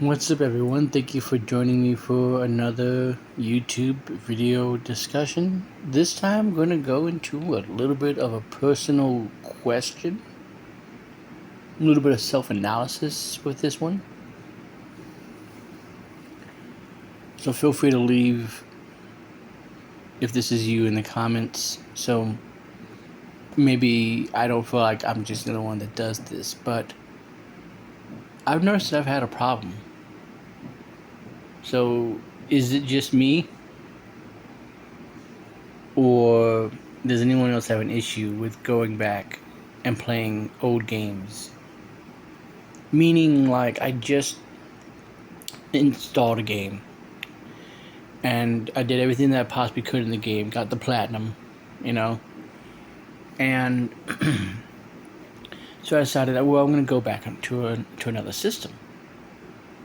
What's up, everyone? Thank you for joining me for another YouTube video discussion. This time, I'm going to go into a little bit of a personal question, a little bit of self analysis with this one. So, feel free to leave if this is you in the comments. So, maybe I don't feel like I'm just the one that does this, but I've noticed that I've had a problem. So, is it just me? Or does anyone else have an issue with going back and playing old games? Meaning, like, I just installed a game and I did everything that I possibly could in the game, got the platinum, you know, and so I decided that, well, I'm going to go back to another system,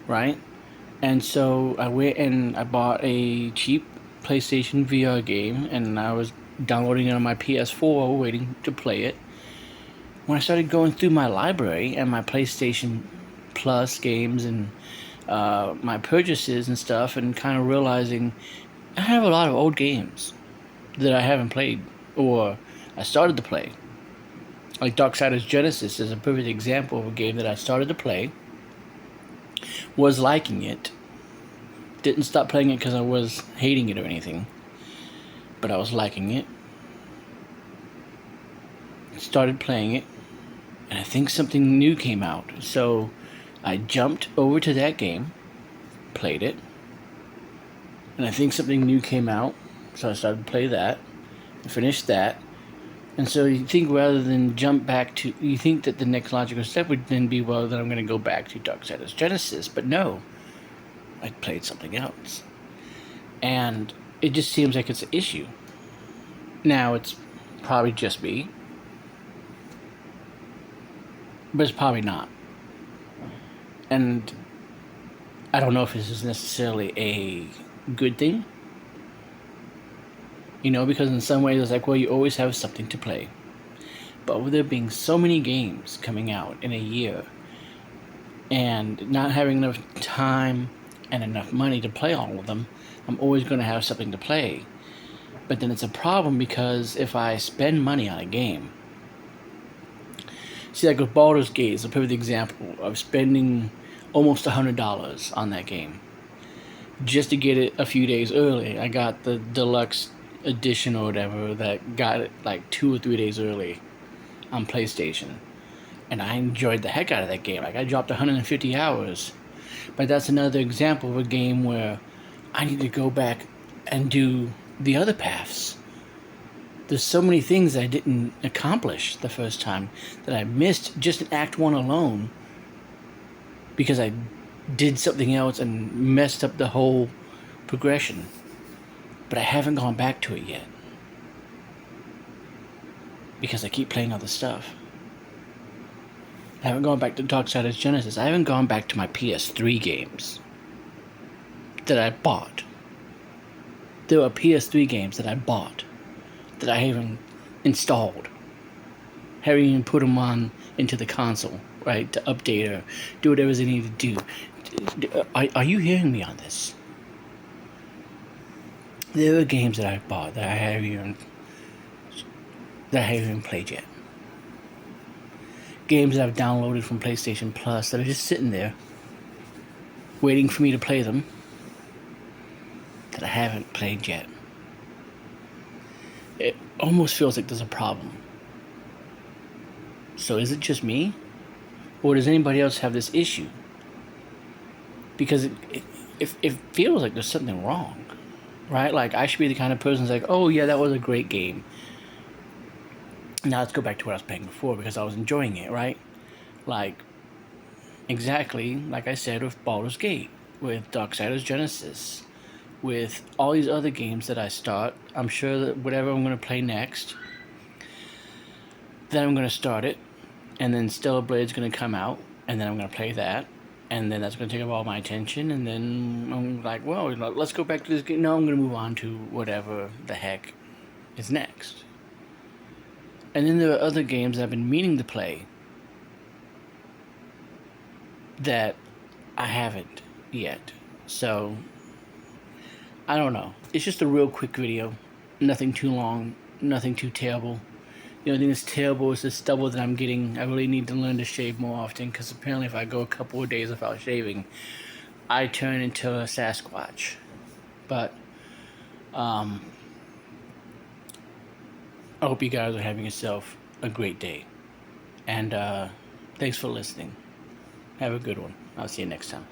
right? And so I went and I bought a cheap PlayStation VR game, and I was downloading it on my PS4, waiting to play it. When I started going through my library and my PlayStation Plus games and my purchases and stuff, and kind of realizing I have a lot of old games that I haven't played or I started to play. Like Darksiders Genesis is a perfect example of a game that I started to play, was liking it, didn't stop playing it because I was hating it or anything, but I was liking it. Started playing it, and I think something new came out. So I jumped over to that game, played it, and I think something new came out. So I started to play that, finished that. And so you think rather than jump back to, you think that the next logical step would then be, well, then I'm going to go back to Darksiders Genesis. But no, I played something else. And it just seems like it's an issue. Now, it's probably just me, but it's probably not. And I don't know if this is necessarily a good thing. You know, because in some ways it's like, well, you always have something to play. But with there being so many games coming out in a year and not having enough time and enough money to play all of them, I'm always going to have something to play. But then it's a problem because if I spend money on a game, see, like with Baldur's Gate is a perfect example of spending almost $100 on that game just to get it a few days early. I got the deluxe edition or whatever that got it like 2 or 3 days early on PlayStation, and I enjoyed the heck out of that game. Like, I dropped 150 hours. But that's another example of a game where I need to go back and do the other paths. There's so many things I didn't accomplish the first time that I missed just in Act 1 alone because I did something else and messed up the whole progression. But I haven't gone back to it yet because I keep playing other stuff. I haven't gone back to Darksiders Genesis. I haven't gone back to my PS3 games that I bought. There are PS3 games that I bought that I haven't installed. Haven't even put them on into the console, right, to update or do whatever they need to do. Are you hearing me on this? There are games that I bought that I haven't even played yet. Games that I've downloaded from PlayStation Plus that are just sitting there waiting for me to play them that I haven't played yet. It almost feels like there's a problem. So is it just me? Or does anybody else have this issue? Because it feels like there's something wrong, right? Like, I should be the kind of person that's like, oh yeah, that was a great game. Now let's go back to what I was playing before because I was enjoying it, right? Like, exactly like I said with Baldur's Gate, with Darksiders Genesis, with all these other games that I start. I'm sure that whatever I'm going to play next, then I'm going to start it, and then Stellar Blade's going to come out, and then I'm going to play that, and then that's going to take up all my attention, and then I'm like, well, let's go back to this game. No, I'm going to move on to whatever the heck is next. And then there are other games that I've been meaning to play that I haven't yet. So, I don't know. It's just a real quick video. Nothing too long. Nothing too terrible. The only thing that's terrible is the stubble that I'm getting. I really need to learn to shave more often, because apparently if I go a couple of days without shaving, I turn into a Sasquatch. But, I hope you guys are having yourself a great day. And, thanks for listening. Have a good one. I'll see you next time.